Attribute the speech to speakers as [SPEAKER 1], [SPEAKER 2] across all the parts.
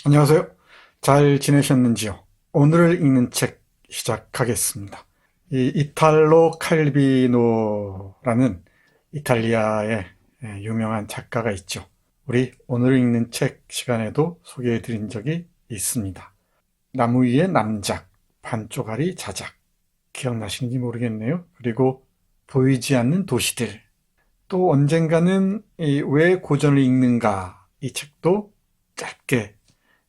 [SPEAKER 1] 안녕하세요. 잘 지내셨는지요? 오늘 읽는 책 시작하겠습니다. 이 이탈로 칼비노라는 이탈리아의 유명한 작가가 있죠. 우리 오늘 읽는 책 시간에도 소개해 드린 적이 있습니다. 나무 위의 남작, 반쪽짜리 자작. 기억나시는지 모르겠네요. 그리고 보이지 않는 도시들. 또 언젠가는 왜 고전을 읽는가 이 책도 짧게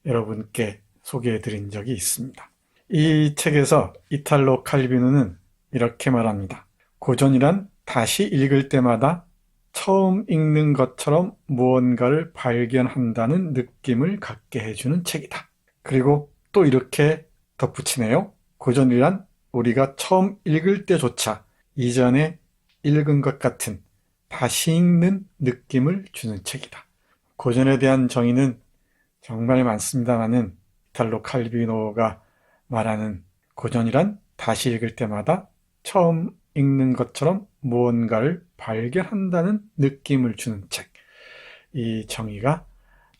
[SPEAKER 1] 여러분께 소개해 드린 적이 있습니다. 이 책에서 이탈로 칼비누는 이렇게 말합니다. 고전이란 다시 읽을 때마다 처음 읽는 것처럼 무언가를 발견한다는 느낌을 갖게 해주는 책이다. 그리고 또 이렇게 덧붙이네요. 고전이란 우리가 처음 읽을 때조차 이전에 읽은 것 같은 다시 읽는 느낌을 주는 책이다. 고전에 대한 정의는 정말 많습니다만은 이탈로 칼비노가 말하는 고전이란 다시 읽을 때마다 처음 읽는 것처럼 무언가를 발견한다는 느낌을 주는 책. 이 정의가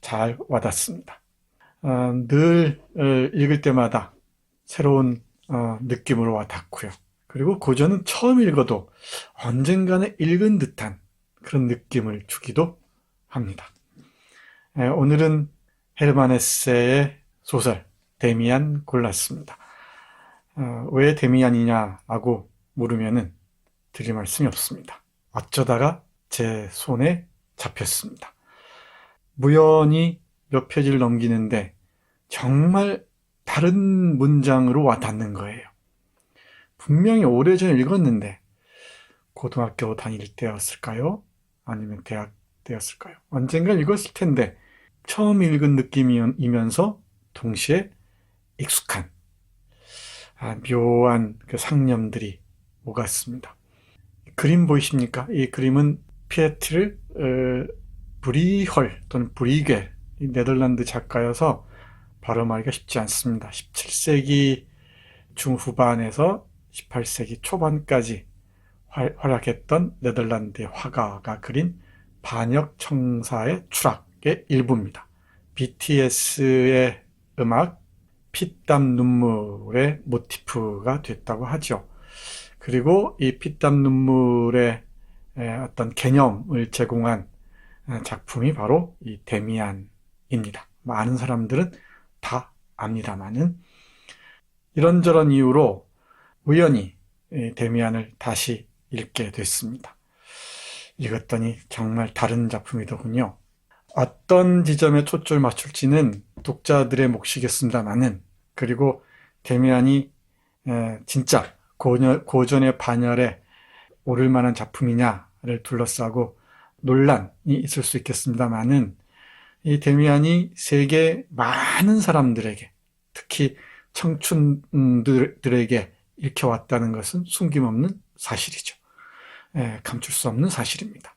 [SPEAKER 1] 잘 와닿습니다. 늘 읽을 때마다 새로운 느낌으로 와닿고요. 그리고 고전은 처음 읽어도 언젠가는 읽은 듯한 그런 느낌을 주기도 합니다. 오늘은 헤르만 헤세의 소설 데미안 골랐습니다. 왜 데미안이냐라고 물으면은 드릴 말씀이 없습니다. 어쩌다가 제 손에 잡혔습니다. 무연히 몇 페이지를 넘기는데 정말 다른 문장으로 와닿는 거예요. 분명히 오래전에 읽었는데 고등학교 다닐 때였을까요? 아니면 대학 때였을까요? 언젠가 읽었을 텐데 처음 읽은 느낌이면서 동시에 익숙한 묘한 그 상념들이 오갔습니다. 그림 보이십니까? 이 그림은 피에트르 브리헐 또는 브리겔, 네덜란드 작가여서 발음하기가 쉽지 않습니다. 17세기 중후반에서 18세기 초반까지 활약했던 네덜란드의 화가가 그린 반역청사의 추락의 일부입니다. BTS의 음악 피땀 눈물의 모티프가 됐다고 하죠. 그리고 이 피땀 눈물의 어떤 개념을 제공한 작품이 바로 이 데미안입니다. 많은 사람들은 다 압니다만은 이런저런 이유로 우연히 데미안을 다시 읽게 됐습니다. 읽었더니 정말 다른 작품이더군요. 어떤 지점에 초점을 맞출지는 독자들의 몫이겠습니다만은, 그리고 데미안이 진짜 고전의 반열에 오를 만한 작품이냐를 둘러싸고 논란이 있을 수 있겠습니다만은, 이 데미안이 세계 많은 사람들에게, 특히 청춘들에게 읽혀왔다는 것은 숨김없는 사실이죠. 감출 수 없는 사실입니다.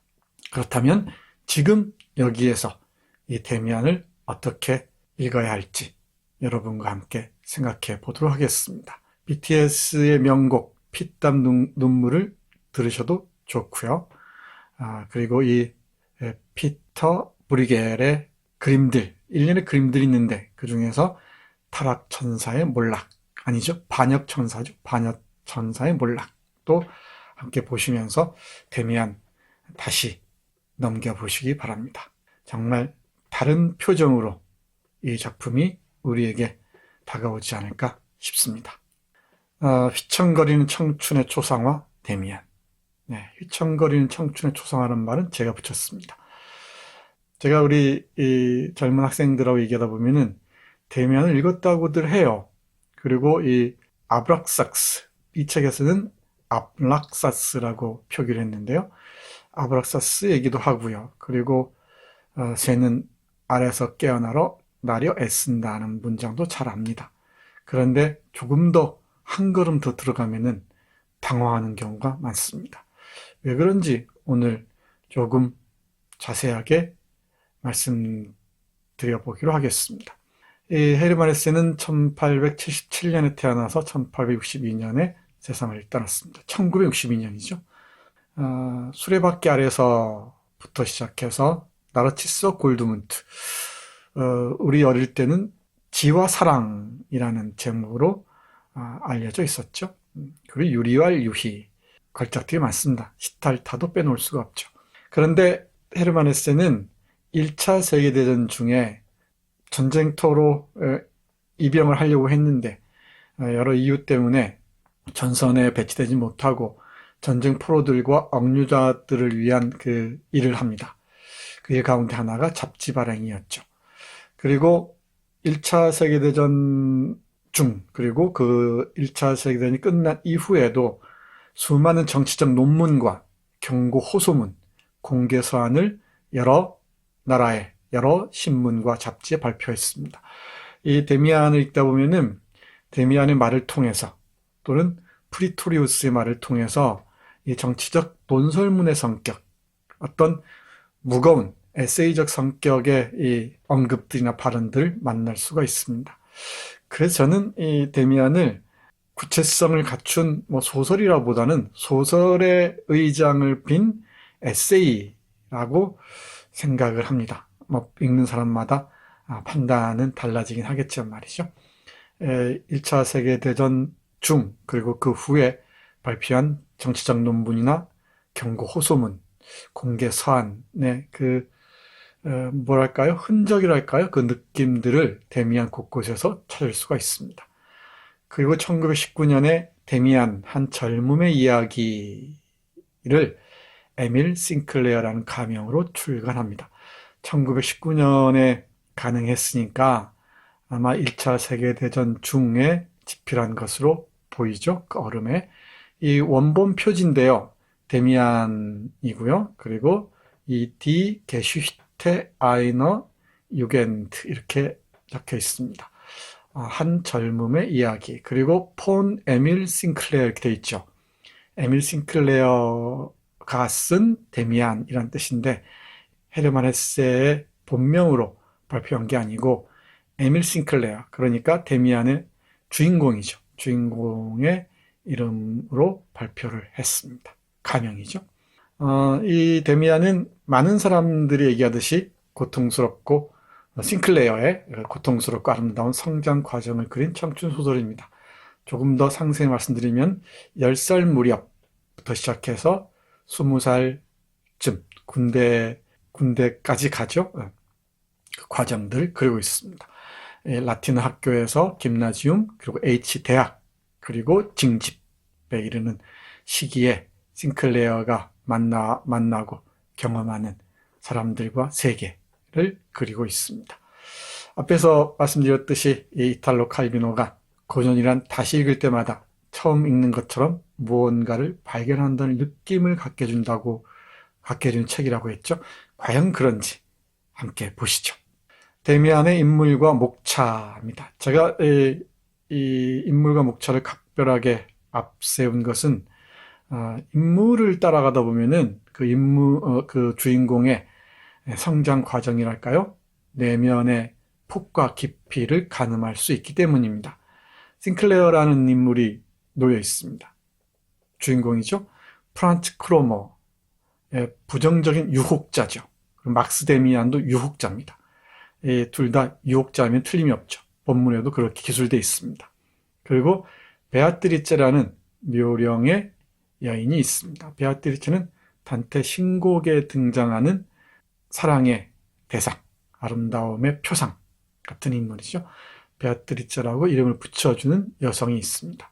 [SPEAKER 1] 그렇다면 지금 여기에서 이 데미안을 어떻게 읽어야 할지 여러분과 함께 생각해 보도록 하겠습니다. BTS의 명곡 피땀 눈물을 들으셔도 좋고요. 그리고 이 피터 브리겔의 그림들, 일련의 그림들이 있는데 그 중에서 타락천사의 몰락, 아니죠, 반역천사죠. 반역천사의 몰락도 함께 보시면서 데미안 다시 넘겨보시기 바랍니다. 정말 다른 표정으로 이 작품이 우리에게 다가오지 않을까 싶습니다. 휘청거리는 청춘의 초상화 데미안. 네, 휘청거리는 청춘의 초상화라는 말은 제가 붙였습니다. 제가 우리 이 젊은 학생들하고 얘기하다 보면은 데미안을 읽었다고들 해요. 그리고 이 아브락삭스, 이 책에서는 압락사스라고 표기를 했는데요. 아브락사스 얘기도 하고요. 그리고 새는 알에서 깨어나러 나려 애쓴다는 문장도 잘 압니다. 그런데 조금 더 한 걸음 더 들어가면은 당황하는 경우가 많습니다. 왜 그런지 오늘 조금 자세하게 말씀드려 보기로 하겠습니다. 이 헤르만 헤세는 1877년에 태어나서 1862년에 세상을 떠났습니다. 1962년이죠. 수레바퀴 아래서부터 시작해서 나르치소 골드문트, 우리 어릴 때는 지와 사랑이라는 제목으로 알려져 있었죠. 그리고 유리왈 유희, 걸작들이 많습니다. 시탈타도 빼놓을 수가 없죠. 그런데 헤르만 헤세는 1차 세계대전 중에 전쟁터로 입영을 하려고 했는데 여러 이유 때문에 전선에 배치되지 못하고 전쟁 포로들과 억류자들을 위한 그 일을 합니다. 그 일 가운데 하나가 잡지 발행이었죠. 그리고 1차 세계대전 중, 그리고 그 1차 세계대전이 끝난 이후에도 수많은 정치적 논문과 경고 호소문, 공개 서한을 여러 나라의 여러 신문과 잡지에 발표했습니다. 이 데미안을 읽다 보면은 데미안의 말을 통해서 또는 프리토리우스의 말을 통해서 이 정치적 논설문의 성격, 어떤 무거운 에세이적 성격의 이 언급들이나 발언들을 만날 수가 있습니다. 그래서 저는 이 데미안을 구체성을 갖춘 소설이라보다는 소설의 의장을 빈 에세이라고 생각을 합니다. 읽는 사람마다 판단은 달라지긴 하겠지만 말이죠. 1차 세계대전 중 그리고 그 후에 발표한 정치적 논문이나 경고 호소문, 공개 서한의 뭐랄까요? 흔적이랄까요? 그 느낌들을 데미안 곳곳에서 찾을 수가 있습니다. 그리고 1919년에 데미안 한 젊음의 이야기를 에밀 싱클레어라는 가명으로 출간합니다. 1919년에 가능했으니까 아마 1차 세계대전 중에 집필한 것으로 보이죠. 그 얼음에. 이 원본 표지인데요. 데미안이고요. 그리고 이 디 게슈히테 아이너 유겐트 이렇게 적혀 있습니다. 한 젊음의 이야기. 그리고 폰 에밀 싱클레어 이렇게 되어 있죠. 에밀 싱클레어가 쓴 데미안이란 뜻인데 헤르만 헤세의 본명으로 발표한 게 아니고 에밀 싱클레어, 그러니까 데미안의 주인공이죠. 주인공의 이름으로 발표를 했습니다. 가명이죠. 이 데미안은 많은 사람들이 얘기하듯이 고통스럽고 싱클레어의 고통스럽고 아름다운 성장 과정을 그린 청춘 소설입니다. 조금 더 상세히 말씀드리면 10살 무렵부터 시작해서 20살쯤 군대까지 가죠. 그 과정들 그리고 있습니다. 라틴 학교에서 김나지움, 그리고 H대학, 그리고 징집에 이르는 시기에 싱클레어가 만나고 경험하는 사람들과 세계를 그리고 있습니다. 앞에서 말씀드렸듯이 이 이탈로 칼비노가 고전이란 다시 읽을 때마다 처음 읽는 것처럼 무언가를 발견한다는 느낌을 갖게 해주는 책이라고 했죠. 과연 그런지 함께 보시죠. 데미안의 인물과 목차입니다. 제가 이 인물과 목차를 각별하게 앞세운 것은 인물을 따라가다 보면은 그 주인공의 성장 과정이랄까요? 내면의 폭과 깊이를 가늠할 수 있기 때문입니다. 싱클레어라는 인물이 놓여 있습니다. 주인공이죠. 프란츠 크로머의 부정적인 유혹자죠. 막스 데미안도 유혹자입니다. 둘 다 유혹자면 틀림이 없죠. 본문에도 그렇게 기술되어 있습니다. 그리고 베아트리체라는 묘령의 여인이 있습니다. 베아트리체는 단테 신곡에 등장하는 사랑의 대상, 아름다움의 표상 같은 인물이죠. 베아트리체라고 이름을 붙여주는 여성이 있습니다.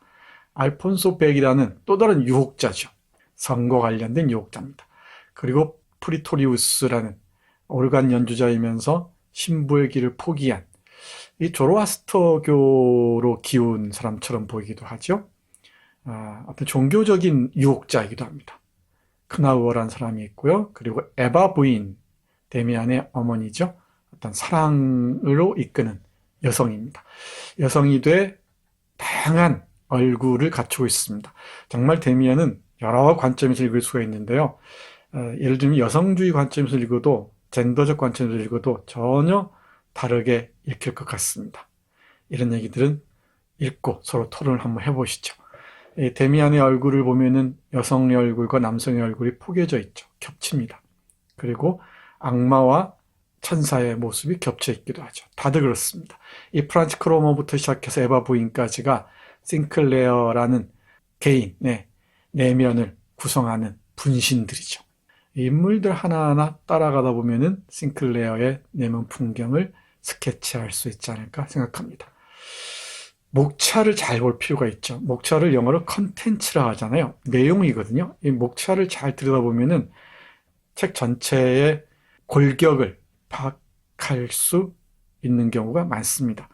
[SPEAKER 1] 알폰소 백이라는 또 다른 유혹자죠. 성과 관련된 유혹자입니다. 그리고 프리토리우스라는 오르간 연주자이면서 신부의 길을 포기한 이 조로아스터교로 기운 사람처럼 보이기도 하죠. 어떤 종교적인 유혹자이기도 합니다. 크나우어라는 사람이 있고요. 그리고 에바 부인, 데미안의 어머니죠. 어떤 사랑으로 이끄는 여성입니다. 여성이 돼 다양한 얼굴을 갖추고 있습니다. 정말 데미안은 여러 관점에서 읽을 수가 있는데요. 예를 들면 여성주의 관점에서 읽어도 젠더적 관점에서 읽어도 전혀 다르게 읽힐 것 같습니다. 이런 얘기들은 읽고 서로 토론을 한번 해보시죠. 데미안의 얼굴을 보면은 여성의 얼굴과 남성의 얼굴이 포개져 있죠. 겹칩니다. 그리고 악마와 천사의 모습이 겹쳐 있기도 하죠. 다들 그렇습니다. 이 프란츠 크로머부터 시작해서 에바 부인까지가 싱클레어라는 개인의 내면을 구성하는 분신들이죠. 인물들 하나하나 따라가다 보면은 싱클레어의 내면 풍경을 스케치할 수 있지 않을까 생각합니다. 목차를 잘 볼 필요가 있죠. 목차를 영어로 컨텐츠라 하잖아요. 내용이거든요. 이 목차를 잘 들여다보면은 책 전체의 골격을 파악할 수 있는 경우가 많습니다.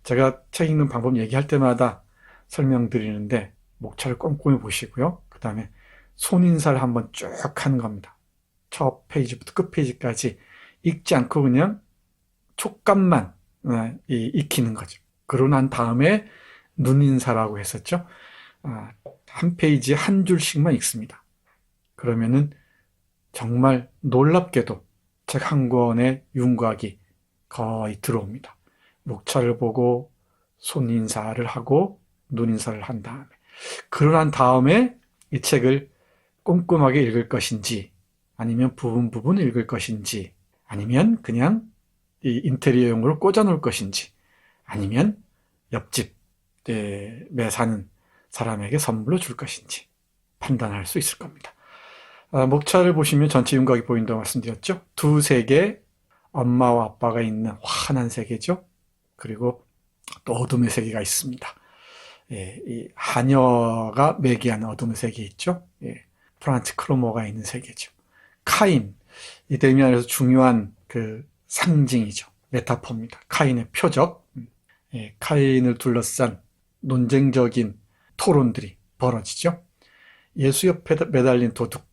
[SPEAKER 1] 제가 책 읽는 방법 얘기할 때마다 설명드리는데 목차를 꼼꼼히 보시고요. 그 다음에 손인사를 한번 쭉 하는 겁니다. 첫 페이지부터 끝 페이지까지 읽지 않고 그냥 촉감만 익히는 거죠. 그러고 난 다음에 눈인사라고 했었죠. 한 페이지에 한 줄씩만 읽습니다. 그러면은 정말 놀랍게도 책 한 권의 윤곽이 거의 들어옵니다. 목차를 보고 손인사를 하고 눈인사를 한 다음에 그러고 난 다음에 이 책을 꼼꼼하게 읽을 것인지 아니면 부분 읽을 것인지 아니면 그냥 이 인테리어용으로 꽂아 놓을 것인지 아니면 옆집에 사는 사람에게 선물로 줄 것인지 판단할 수 있을 겁니다. 목차를 보시면 전체 윤곽이 보인다고 말씀드렸죠. 두 세계, 엄마와 아빠가 있는 환한 세계죠. 그리고 또 어둠의 세계가 있습니다. 이 하녀가 매개하는 어둠의 세계 있죠. 프란츠 크로머가 있는 세계죠. 카인, 이 데미안에서 중요한 그 상징이죠. 메타포입니다. 카인의 표적. 카인을 둘러싼 논쟁적인 토론들이 벌어지죠. 예수 옆에 매달린 도둑.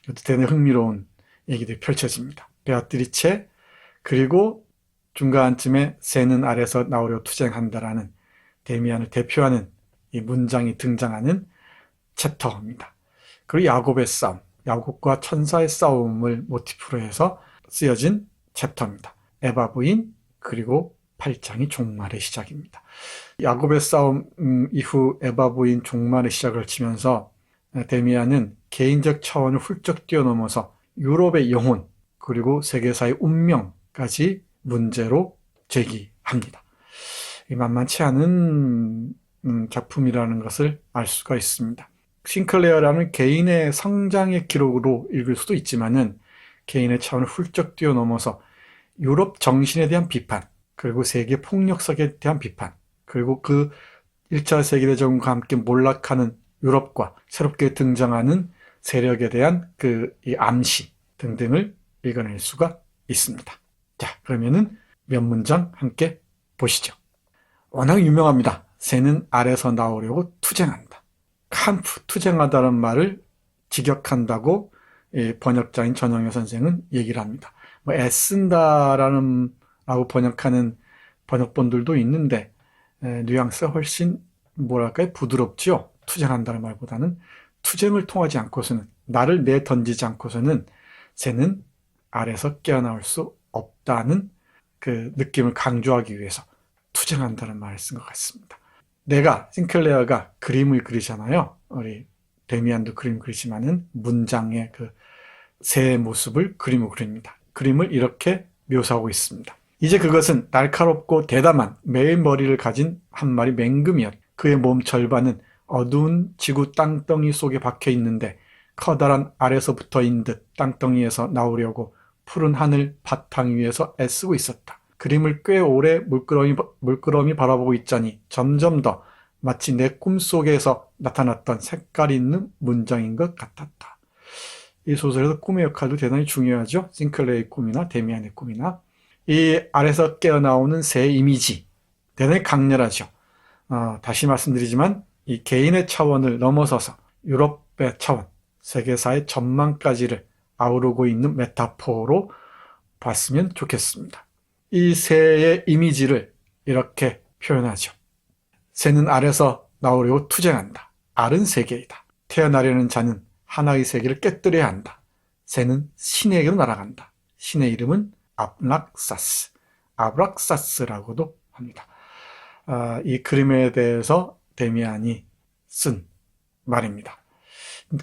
[SPEAKER 1] 이것도 대단히 흥미로운 얘기들이 펼쳐집니다. 베아트리체, 그리고 중간쯤에 새는 아래서 나오려 투쟁한다라는 데미안을 대표하는 이 문장이 등장하는 챕터입니다. 그리고 야곱의 싸움, 야곱과 천사의 싸움을 모티프로 해서 쓰여진 챕터입니다. 에바 부인, 그리고 8장이 종말의 시작입니다. 야곱의 싸움 이후 에바 부인 종말의 시작을 치면서 데미안은 개인적 차원을 훌쩍 뛰어넘어서 유럽의 영혼 그리고 세계사의 운명까지 문제로 제기합니다. 만만치 않은 작품이라는 것을 알 수가 있습니다. 싱클레어라는 개인의 성장의 기록으로 읽을 수도 있지만은 개인의 차원을 훌쩍 뛰어넘어서 유럽 정신에 대한 비판, 그리고 세계 폭력성에 대한 비판, 그리고 그 1차 세계대전과 함께 몰락하는 유럽과 새롭게 등장하는 세력에 대한 이 암시 등등을 읽어낼 수가 있습니다. 자, 그러면은 몇 문장 함께 보시죠. 워낙 유명합니다. 새는 아래서 나오려고 투쟁한다. 캄프, 투쟁하다는 말을 직역한다고 번역자인 전영효 선생은 얘기를 합니다. 애쓴다라는 라고 번역하는 번역본들도 있는데 뉘앙스가 훨씬 뭐랄까요? 부드럽죠. 투쟁한다는 말보다는 투쟁을 통하지 않고서는, 나를 내던지지 않고서는 새는 아래서 깨어나올 수 없다는 그 느낌을 강조하기 위해서 투쟁한다는 말을 쓴 것 같습니다. 싱클레어가 그림을 그리잖아요. 우리 데미안도 그림 그리지만은 문장의 그 새의 모습을 그림으로 그립니다. 그림을 이렇게 묘사하고 있습니다. 이제 그것은 날카롭고 대담한 매의 머리를 가진 한 마리 맹금이었. 그의 몸 절반은 어두운 지구 땅덩이 속에 박혀 있는데 커다란 알에서 붙어있는 듯 땅덩이에서 나오려고 푸른 하늘 바탕 위에서 애쓰고 있었다. 그림을 꽤 오래 물끄러미 바라보고 있자니 점점 더 마치 내 꿈속에서 나타났던 색깔 있는 문장인 것 같았다. 이 소설에서 꿈의 역할도 대단히 중요하죠. 싱클레어의 꿈이나 데미안의 꿈이나 이 알에서 깨어나오는 새의 이미지 대단히 강렬하죠. 다시 말씀드리지만 이 개인의 차원을 넘어서서 유럽의 차원, 세계사의 전망까지를 아우르고 있는 메타포로 봤으면 좋겠습니다. 이 새의 이미지를 이렇게 표현하죠. 새는 알에서 나오려고 투쟁한다. 알은 세계이다. 태어나려는 자는 하나의 세계를 깨뜨려야 한다. 새는 신에게로 날아간다. 신의 이름은 아브락사스, 아브락사스라고도 합니다. 이 그림에 대해서 데미안이 쓴 말입니다.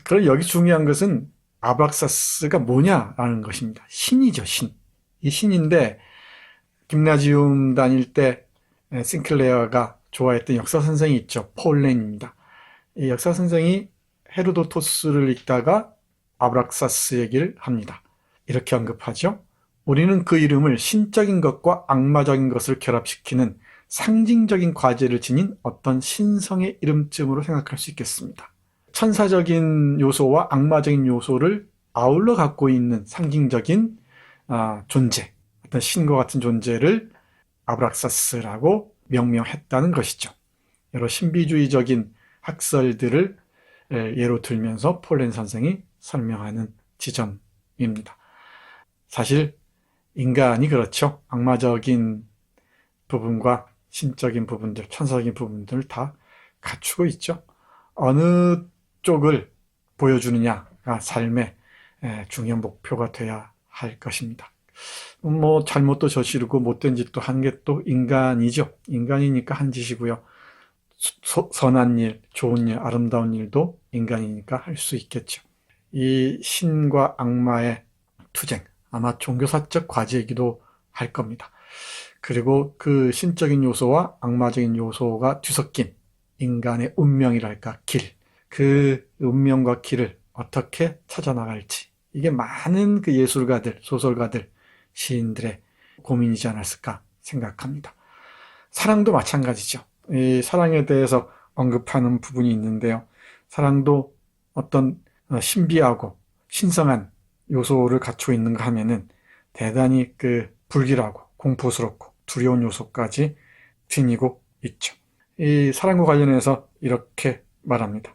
[SPEAKER 1] 그럼 여기 중요한 것은 아브락사스가 뭐냐라는 것입니다. 신이죠, 신. 이 신인데 김나지움 다닐 때 싱클레어가 좋아했던 역사 선생이 있죠. 폴 렌입니다. 이 역사 선생이 헤로도토스를 읽다가 아브락사스 얘기를 합니다. 이렇게 언급하죠. 우리는 그 이름을 신적인 것과 악마적인 것을 결합시키는 상징적인 과제를 지닌 어떤 신성의 이름쯤으로 생각할 수 있겠습니다. 천사적인 요소와 악마적인 요소를 아울러 갖고 있는 상징적인 존재, 어떤 신과 같은 존재를 아브락사스라고 명명했다는 것이죠. 여러 신비주의적인 학설들을 예로 들면서 폴렌 선생이 설명하는 지점입니다. 사실 인간이 그렇죠. 악마적인 부분과 신적인 부분들, 천사적인 부분들을 다 갖추고 있죠. 어느 쪽을 보여주느냐가 삶의 중요한 목표가 돼야 할 것입니다. 뭐 잘못도 저지르고 못된 짓도 하는 게 또 인간이죠. 인간이니까 한 짓이고요. 선한 일, 좋은 일, 아름다운 일도 인간이니까 할 수 있겠죠. 이 신과 악마의 투쟁, 아마 종교사적 과제이기도 할 겁니다. 그리고 그 신적인 요소와 악마적인 요소가 뒤섞인 인간의 운명이랄까, 길. 그 운명과 길을 어떻게 찾아나갈지. 이게 많은 그 예술가들, 소설가들, 시인들의 고민이지 않았을까 생각합니다. 사랑도 마찬가지죠. 이 사랑에 대해서 언급하는 부분이 있는데요. 사랑도 어떤 신비하고 신성한 요소를 갖추고 있는가 하면은 대단히 그 불길하고 공포스럽고 두려운 요소까지 지니고 있죠. 이 사랑과 관련해서 이렇게 말합니다.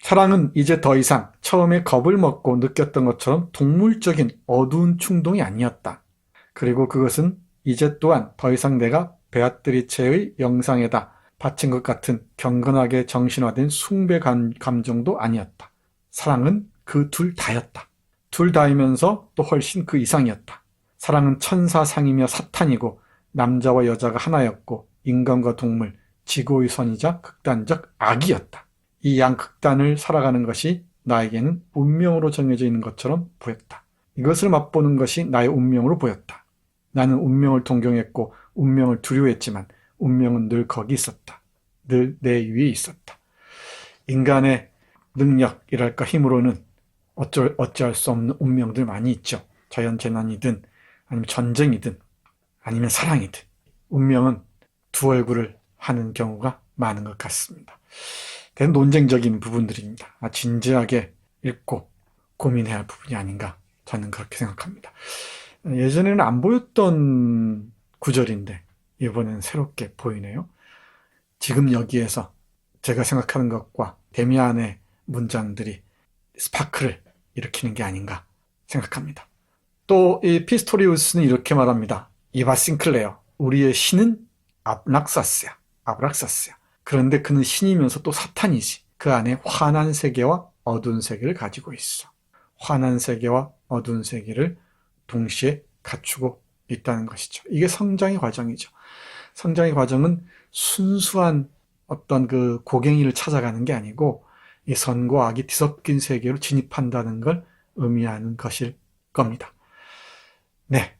[SPEAKER 1] 사랑은 이제 더 이상 처음에 겁을 먹고 느꼈던 것처럼 동물적인 어두운 충동이 아니었다. 그리고 그것은 이제 또한 더 이상 내가 베아트리체의 영상에다 바친 것 같은 경건하게 정신화된 숭배 감정도 아니었다. 사랑은 그 둘 다였다. 둘 다이면서 또 훨씬 그 이상이었다. 사랑은 천사상이며 사탄이고 남자와 여자가 하나였고 인간과 동물, 지고의 선이자 극단적 악이었다. 이 양극단을 살아가는 것이 나에게는 운명으로 정해져 있는 것처럼 보였다. 이것을 맛보는 것이 나의 운명으로 보였다. 나는 운명을 동경했고 운명을 두려워했지만 운명은 늘 거기 있었다. 늘 내 위에 있었다. 인간의 능력이랄까 힘으로는 어찌할 수 없는 운명들 많이 있죠. 자연재난이든 아니면 전쟁이든 아니면 사랑이든 운명은 두 얼굴을 하는 경우가 많은 것 같습니다. 대단히 논쟁적인 부분들입니다. 진지하게 읽고 고민해야 할 부분이 아닌가 저는 그렇게 생각합니다. 예전에는 안 보였던 구절인데 이번에는 새롭게 보이네요. 지금 여기에서 제가 생각하는 것과 데미안의 문장들이 스파크를 일으키는 게 아닌가 생각합니다. 또 이 피스토리우스는 이렇게 말합니다. 이바 싱클레어, 우리의 신은 아브락사스야. 그런데 그는 신이면서 또 사탄이지. 그 안에 환한 세계와 어두운 세계를 가지고 있어. 환한 세계와 어두운 세계를 동시에 갖추고 있다는 것이죠. 이게 성장의 과정이죠. 성장의 과정은 순수한 어떤 그 고갱이를 찾아가는 게 아니고 이 선과 악이 뒤섞인 세계로 진입한다는 걸 의미하는 것일 겁니다. 네.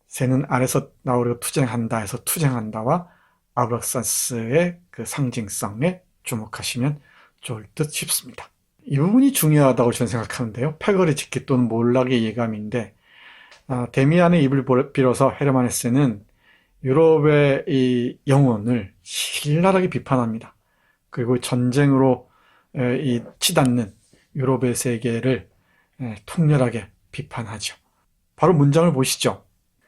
[SPEAKER 1] 새는 아래서 나오려고 투쟁한다 해서 투쟁한다와 아브락사스의 그 상징성에 주목하시면 좋을 듯 싶습니다. 이 부분이 중요하다고 저는 생각하는데요. 패거리 짓기 또는 몰락의 예감인데 데미안의 입을 빌어서 헤르만 헤세는 유럽의 이 영혼을 신랄하게 비판합니다. 그리고 전쟁으로 이 치닫는 유럽의 세계를 통렬하게 비판하죠. 바로 문장을 보시죠.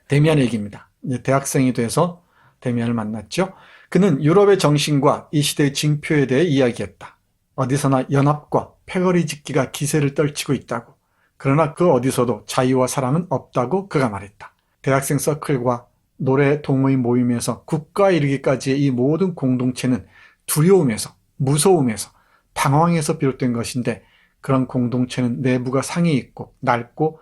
[SPEAKER 1] 데미안의 얘기입니다. 이제 대학생이 돼서 데미안을 만났죠. 그는 유럽의 정신과 이 시대의 징표에 대해 이야기했다. 어디서나 연합과 패거리 짓기가 기세를 떨치고 있다고. 그러나 그 어디서도 자유와 사랑은 없다고 그가 말했다. 대학생 서클과 노래 동호회 모임에서 국가에 이르기까지의 이 모든 공동체는 두려움에서, 무서움에서, 방황에서 비롯된 것인데 그런 공동체는 내부가 상해 있고 낡고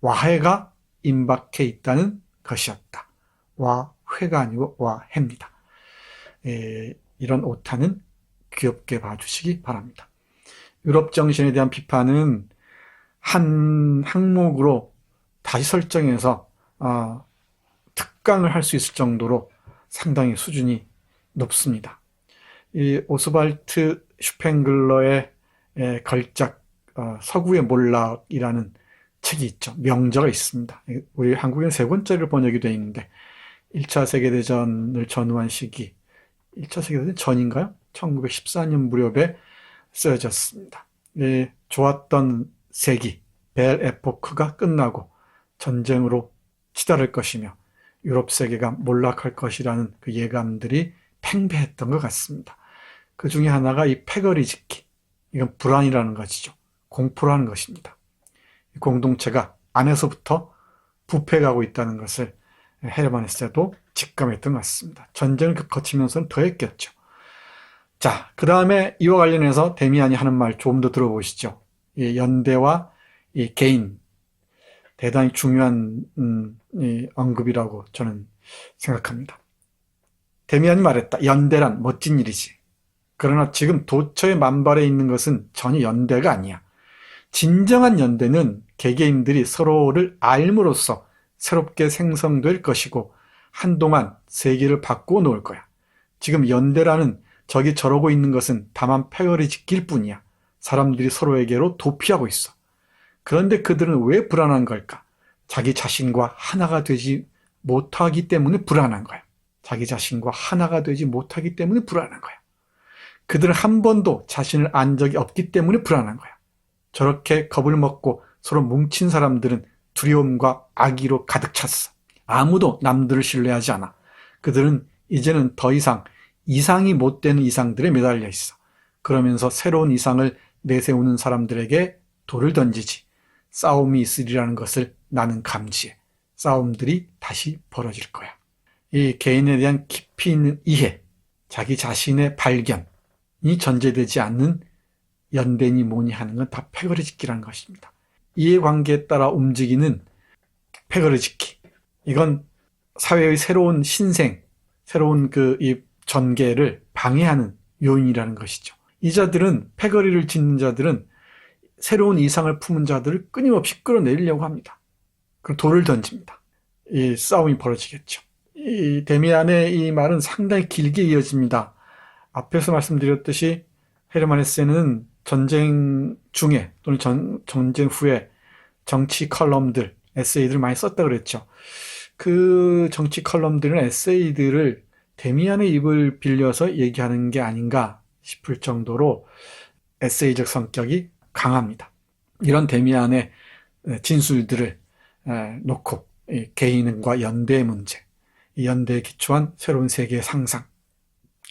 [SPEAKER 1] 와해가 임박해 있다는 것이었다. 와회가 아니고 와해입니다. 이런 오타는 귀엽게 봐주시기 바랍니다. 유럽 정신에 대한 비판은 한 항목으로 다시 설정해서 특강을 할 수 있을 정도로 상당히 수준이 높습니다. 이 오스발트 슈팽글러의 걸작 서구의 몰락이라는 책이 있죠. 명저가 있습니다. 우리 한국엔 세 권짜리로 번역이 되어 있는데 1차 세계대전을 전후한 시기, 1차 세계대전 전인가요? 1914년 무렵에 쓰여졌습니다. 좋았던 세기, 벨 에포크가 끝나고 전쟁으로 치달을 것이며 유럽 세계가 몰락할 것이라는 그 예감들이 팽배했던 것 같습니다. 그 중에 하나가 이 패거리짓기, 이건 불안이라는 것이죠. 공포라는 것입니다. 공동체가 안에서부터 부패가고 있다는 것을 헤르만 헤세도 직감했던 것 같습니다. 전쟁을 거치면서는 더했겠죠. 자, 그 다음에 이와 관련해서 데미안이 하는 말 조금 더 들어보시죠. 이 연대와 이 개인, 대단히 중요한 이 언급이라고 저는 생각합니다. 데미안이 말했다. 연대란 멋진 일이지. 그러나 지금 도처에 만발해 있는 것은 전혀 연대가 아니야. 진정한 연대는 개개인들이 서로를 알므로써 새롭게 생성될 것이고 한동안 세계를 바꾸어 놓을 거야. 지금 연대라는 저기 저러고 있는 것은 다만 패거리짓기일 뿐이야. 사람들이 서로에게로 도피하고 있어. 그런데 그들은 왜 불안한 걸까? 자기 자신과 하나가 되지 못하기 때문에 불안한 거야. 자기 자신과 하나가 되지 못하기 때문에 불안한 거야. 그들은 한 번도 자신을 안 적이 없기 때문에 불안한 거야. 저렇게 겁을 먹고 서로 뭉친 사람들은 두려움과 악의로 가득 찼어. 아무도 남들을 신뢰하지 않아. 그들은 이제는 더 이상 이상이 못 되는 이상들에 매달려 있어. 그러면서 새로운 이상을 내세우는 사람들에게 돌을 던지지. 싸움이 있으리라는 것을 나는 감지해. 싸움들이 다시 벌어질 거야. 이 개인에 대한 깊이 있는 이해, 자기 자신의 발견이 전제되지 않는 연대니 뭐니 하는 건 다 패거리짓기라는 것입니다. 이해관계에 따라 움직이는 패거리짓기. 이건 사회의 새로운 신생, 새로운 이 전개를 방해하는 요인이라는 것이죠. 이 자들은, 패거리를 짓는 자들은 새로운 이상을 품은 자들을 끊임없이 끌어내리려고 합니다. 그럼 돌을 던집니다. 이 싸움이 벌어지겠죠. 이 데미안의 이 말은 상당히 길게 이어집니다. 앞에서 말씀드렸듯이 헤르만 헤세는 전쟁 중에 또는 전쟁 후에 정치 컬럼들, 에세이들을 많이 썼다 그랬죠. 그 정치 컬럼들은 에세이들을 데미안의 입을 빌려서 얘기하는 게 아닌가 싶을 정도로 에세이적 성격이 강합니다. 이런 데미안의 진술들을 놓고 개인과 연대의 문제, 이 연대에 기초한 새로운 세계의 상상,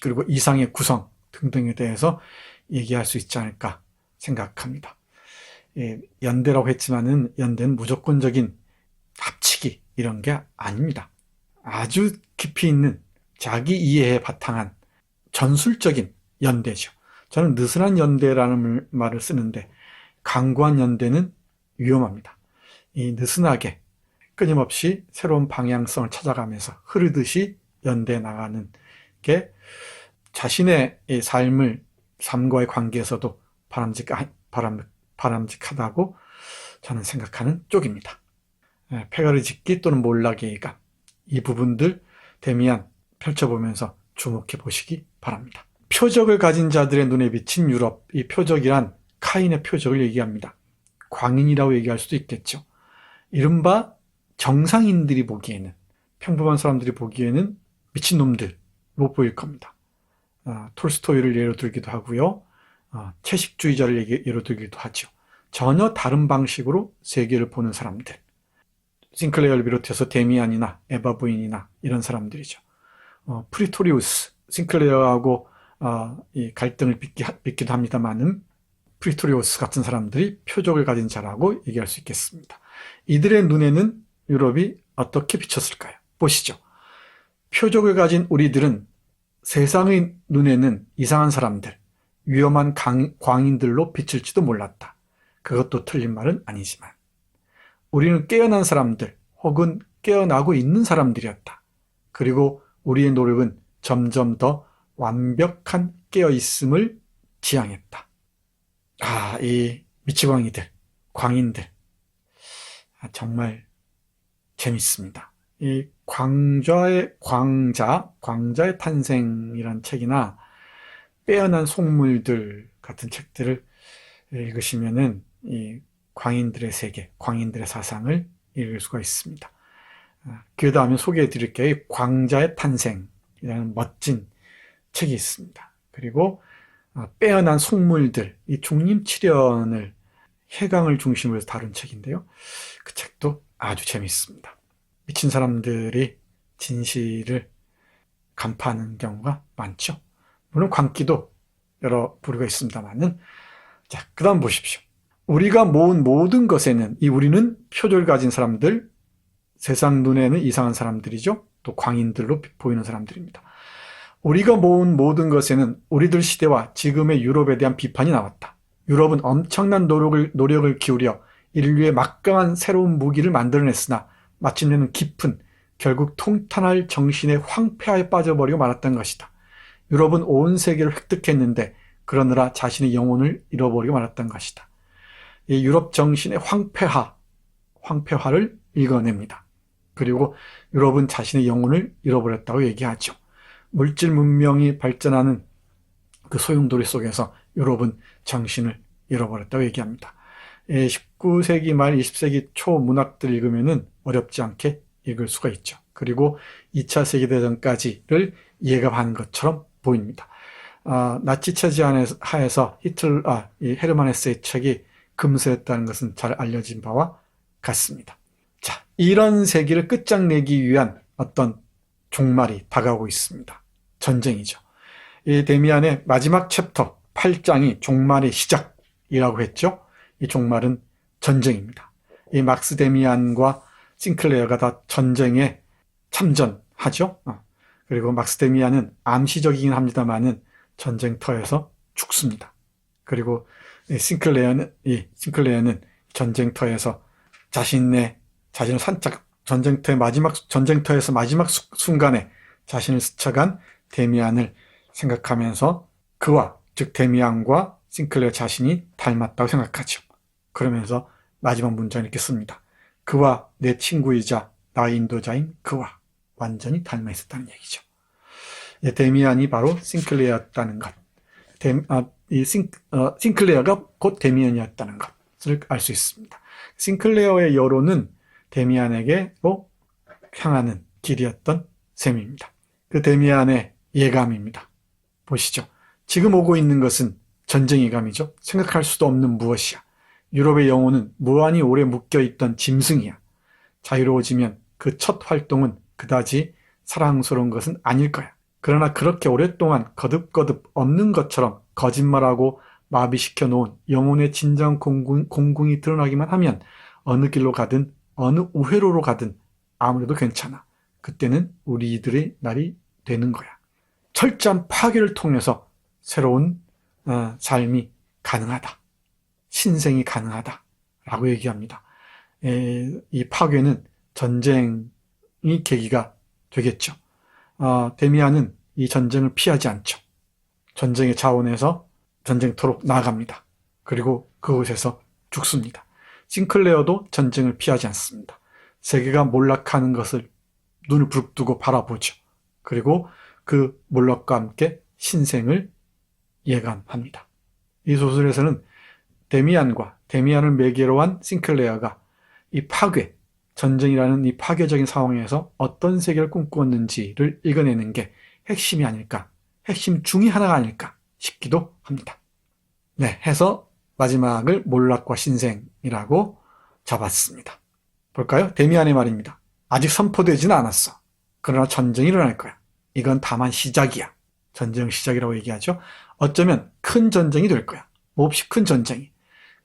[SPEAKER 1] 그리고 이상의 구성 등등에 대해서 얘기할 수 있지 않을까 생각합니다. 연대라고 했지만은 연대는 무조건적인 합치기 이런 게 아닙니다. 아주 깊이 있는 자기 이해에 바탕한 전술적인 연대죠. 저는 느슨한 연대라는 말을 쓰는데 강구한 연대는 위험합니다. 이 느슨하게 끊임없이 새로운 방향성을 찾아가면서 흐르듯이 연대해 나가는 게 자신의 이 삶과의 관계에서도 바람직하다고 저는 생각하는 쪽입니다. 패거리짓기 또는 몰락의 예감, 이 부분들 데미안 펼쳐보면서 주목해 보시기 바랍니다. 표적을 가진 자들의 눈에 비친 유럽, 이 표적이란 카인의 표적을 얘기합니다. 광인이라고 얘기할 수도 있겠죠. 이른바 정상인들이 보기에는, 평범한 사람들이 보기에는 미친놈들로 보일 겁니다. 톨스토이를 예로 들기도 하고요. 채식주의자를 예로 들기도 하죠. 전혀 다른 방식으로 세계를 보는 사람들. 싱클레어를 비롯해서 데미안이나 에바 부인이나 이런 사람들이죠. 프리토리우스, 싱클레어하고 이 갈등을 빚기도 합니다만은 프리토리우스 같은 사람들이 표적을 가진 자라고 얘기할 수 있겠습니다. 이들의 눈에는 유럽이 어떻게 비쳤을까요? 보시죠. 표적을 가진 우리들은 세상의 눈에는 이상한 사람들, 위험한 광인들로 비칠지도 몰랐다. 그것도 틀린 말은 아니지만 우리는 깨어난 사람들 혹은 깨어나고 있는 사람들이었다. 그리고 우리의 노력은 점점 더 완벽한 깨어있음을 지향했다. 이 미치광이들, 광인들, 정말 재밌습니다. 이 광자의 탄생이란 책이나 빼어난 속물들 같은 책들을 읽으시면은 이 광인들의 세계, 광인들의 사상을 읽을 수가 있습니다. 그 다음에 소개해 드릴게요. 광자의 탄생이라는 멋진 책이 있습니다. 그리고 빼어난 속물들, 이 중림칠연을 해강을 중심으로 해서 다룬 책인데요. 그 책도 아주 재밌습니다. 미친 사람들이 진실을 간파하는 경우가 많죠. 물론 광기도 여러 부류가 있습니다만은, 자, 그 다음 보십시오. 우리가 모은 모든 것에는, 이 우리는 표절 가진 사람들, 세상 눈에는 이상한 사람들이죠. 또 광인들로 보이는 사람들입니다. 우리가 모은 모든 것에는 우리들 시대와 지금의 유럽에 대한 비판이 나왔다. 유럽은 엄청난 노력을 기울여 인류의 막강한 새로운 무기를 만들어냈으나 마침내는 깊은, 결국 통탄할 정신의 황폐화에 빠져버리고 말았던 것이다. 유럽은 온 세계를 획득했는데 그러느라 자신의 영혼을 잃어버리고 말았던 것이다. 이 유럽 정신의 황폐화를 읽어냅니다. 그리고 유럽은 자신의 영혼을 잃어버렸다고 얘기하죠. 물질 문명이 발전하는 그 소용돌이 속에서 유럽은 정신을 잃어버렸다고 얘기합니다. 19세기 말 20세기 초 문학들 읽으면은 어렵지 않게 읽을 수가 있죠. 그리고 2차 세계대전까지를 예감한 것처럼 보입니다. 나치 체제 하에서 이 헤르만 헤세의 책이 금서였다는 것은 잘 알려진 바와 같습니다. 자, 이런 세기를 끝장내기 위한 어떤 종말이 다가오고 있습니다. 전쟁이죠. 이 데미안의 마지막 챕터 8장이 종말의 시작이라고 했죠. 이 종말은 전쟁입니다. 이 막스 데미안과 싱클레어가 다 전쟁에 참전하죠. 그리고 막스 데미안은 암시적이긴 합니다만은 전쟁터에서 죽습니다. 그리고 싱클레어는 전쟁터에서 자신을 전쟁터에서 마지막 순간에 자신을 스쳐간 데미안을 생각하면서 그와, 즉 데미안과 싱클레어 자신이 닮았다고 생각하죠. 그러면서 마지막 문장을 이렇게 씁니다. 그와 내 친구이자 나의 인도자인 그와 완전히 닮아 있었다는 얘기죠. 데미안이 바로 싱클레어였다는 것, 싱클레어가 곧 데미안이었다는 것을 알 수 있습니다. 싱클레어의 여론은 데미안에게로 향하는 길이었던 셈입니다. 그 데미안의 예감입니다. 보시죠. 지금 오고 있는 것은 전쟁의 감이죠. 생각할 수도 없는 무엇이야. 유럽의 영혼은 무한히 오래 묶여있던 짐승이야. 자유로워지면 그 첫 활동은 그다지 사랑스러운 것은 아닐 거야. 그러나 그렇게 오랫동안 거듭거듭 없는 것처럼 거짓말하고 마비시켜 놓은 영혼의 진정 공궁이 드러나기만 하면 어느 길로 가든 어느 우회로로 가든 아무래도 괜찮아. 그때는 우리들의 날이 되는 거야. 철저한 파괴를 통해서 새로운 삶이 가능하다. 신생이 가능하다. 라고 얘기합니다. 이 파괴는 전쟁이 계기가 되겠죠. 데미안은 이 전쟁을 피하지 않죠. 전쟁의 자원에서 전쟁터로 나아갑니다. 그리고 그곳에서 죽습니다. 싱클레어도 전쟁을 피하지 않습니다. 세계가 몰락하는 것을 눈을 부릅뜨고 바라보죠. 그리고 그 몰락과 함께 신생을 예감합니다. 이 소설에서는 데미안을 매개로 한 싱클레어가 이 파괴, 전쟁이라는 이 파괴적인 상황에서 어떤 세계를 꿈꾸었는지를 읽어내는 게 핵심이 아닐까, 핵심 중의 하나가 아닐까 싶기도 합니다. 네, 해서 마지막을 몰락과 신생이라고 잡았습니다. 볼까요? 데미안의 말입니다. 아직 선포되지는 않았어. 그러나 전쟁이 일어날 거야. 이건 다만 시작이야. 전쟁 시작이라고 얘기하죠. 어쩌면 큰 전쟁이 될 거야. 몹시 큰 전쟁이.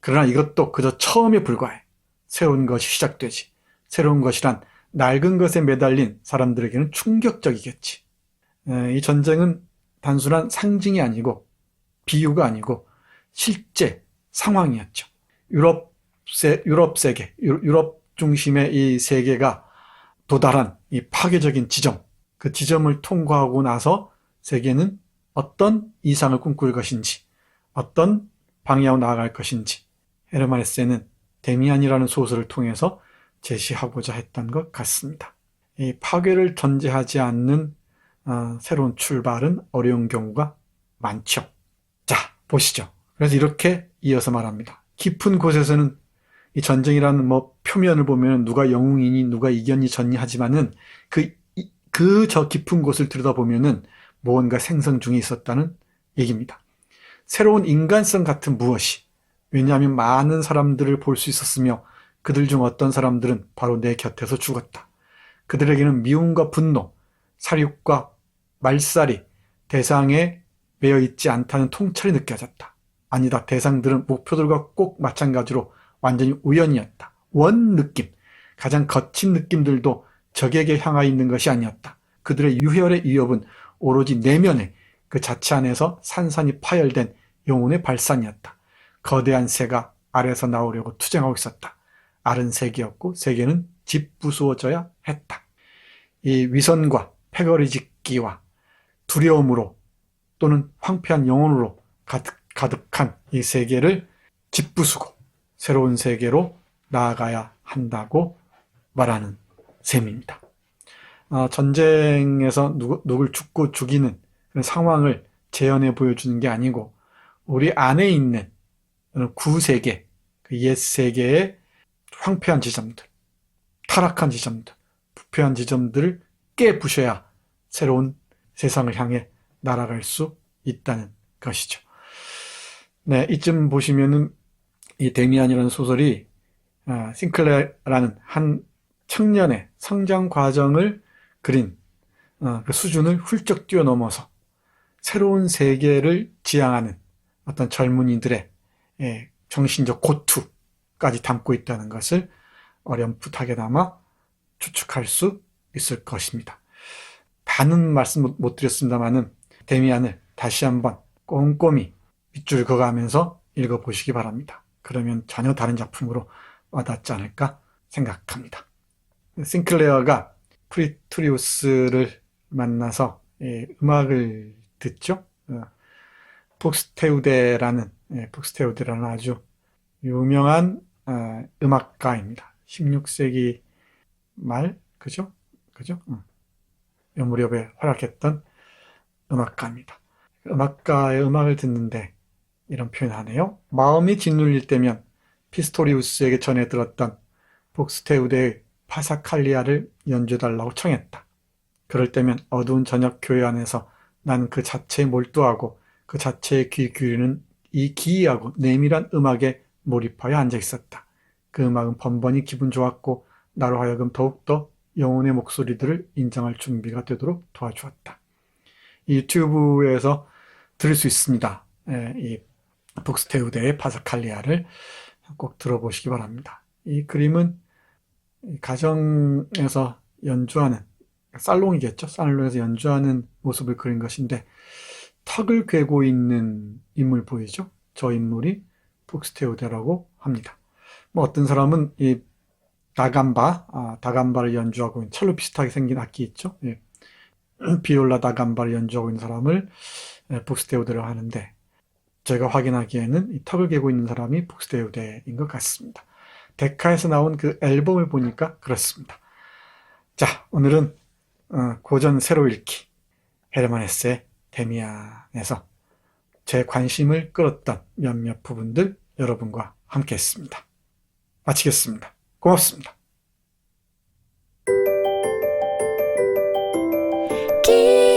[SPEAKER 1] 그러나 이것도 그저 처음에 불과해. 새로운 것이 시작되지. 새로운 것이란 낡은 것에 매달린 사람들에게는 충격적이겠지. 이 전쟁은 단순한 상징이 아니고 비유가 아니고 실제 상황이었죠. 유럽 세계, 유럽 중심의 이 세계가 도달한 이 파괴적인 지점, 그 지점을 통과하고 나서 세계는 어떤 이상을 꿈꿀 것인지, 어떤 방향으로 나아갈 것인지, 헤르만 헤세는 데미안이라는 소설을 통해서 제시하고자 했던 것 같습니다. 이 파괴를 전제하지 않는 새로운 출발은 어려운 경우가 많죠. 자, 보시죠. 그래서 이렇게 이어서 말합니다. 깊은 곳에서는 이 전쟁이라는 표면을 보면 누가 영웅이니 누가 이겼니 졌니 하지만은 저 깊은 곳을 들여다보면은 무언가 생성 중에 있었다는 얘기입니다. 새로운 인간성 같은 무엇이, 왜냐하면 많은 사람들을 볼 수 있었으며 그들 중 어떤 사람들은 바로 내 곁에서 죽었다. 그들에게는 미움과 분노, 사륙과 말살이 대상에 매여 있지 않다는 통찰이 느껴졌다. 아니다. 대상들은 목표들과 꼭 마찬가지로 완전히 우연이었다. 원 느낌, 가장 거친 느낌들도 적에게 향하여 있는 것이 아니었다. 그들의 유혈의 위협은 오로지 내면의 그 자체 안에서 산산이 파열된 영혼의 발산이었다. 거대한 새가 알에서 나오려고 투쟁하고 있었다. 알은 세계였고 세계는 짓부수어져야 했다. 이 위선과 패거리짓기와 두려움으로 또는 황폐한 영혼으로 가득한 이 세계를 짓부수고 새로운 세계로 나아가야 한다고 말하는 셈입니다. 전쟁에서 누굴 죽고 죽이는 그런 상황을 재현해 보여주는 게 아니고 우리 안에 있는 구세계, 그 옛 세계의 황폐한 지점들, 타락한 지점들, 부패한 지점들을 깨부셔야 새로운 세상을 향해 날아갈 수 있다는 것이죠. 네, 이쯤 보시면은 이 데미안이라는 소설이 싱클레어라는 한 청년의 성장 과정을 그린 그 수준을 훌쩍 뛰어넘어서 새로운 세계를 지향하는 어떤 젊은이들의 정신적 고투까지 담고 있다는 것을 어렴풋하게나마 추측할 수 있을 것입니다. 다는 말씀 못 드렸습니다만은 데미안을 다시 한번 꼼꼼히 밑줄 그어가면서 읽어보시기 바랍니다. 그러면 전혀 다른 작품으로 와닿지 않을까 생각합니다. 싱클레어가 프리투리우스를 만나서 음악을 듣죠. 북스테우데라는 아주 유명한 음악가입니다. 16세기 말, 그죠? 이 무렵에 활약했던 음악가입니다. 음악가의 음악을 듣는데 이런 표현을 하네요. 마음이 짓눌릴 때면 피스토리우스에게 전해 들었던 북스테우데의 파사칼리아를 연주해달라고 청했다. 그럴 때면 어두운 저녁 교회 안에서 나는 그 자체에 몰두하고 그 자체에 귀 기울이는 이 기이하고 내밀한 음악에 몰입하여 앉아 있었다. 그 음악은 번번이 기분 좋았고 나로 하여금 더욱더 영혼의 목소리들을 인정할 준비가 되도록 도와주었다. 이 유튜브에서 들을 수 있습니다. 이 북스테우데의 파사칼리아를 꼭 들어보시기 바랍니다. 이 그림은 가정에서 연주하는, 살롱이겠죠. 살롱에서 연주하는 모습을 그린 것인데 턱을 괴고 있는 인물 보이죠? 저 인물이 북스테우데라고 합니다. 어떤 사람은 이 다감바를 연주하고 있는 첼로 비슷하게 생긴 악기 있죠? 비올라 다감바를 연주하고 있는 사람을 북스테우데라고 하는데 제가 확인하기에는 이 턱을 괴고 있는 사람이 북스테우데인 것 같습니다. 데카에서 나온 그 앨범을 보니까 그렇습니다. 자, 오늘은 고전 새로 읽기 헤르만 헤세의 데미안에서 제 관심을 끌었던 몇몇 부분들 여러분과 함께 했습니다. 마치겠습니다. 고맙습니다.
[SPEAKER 2] 기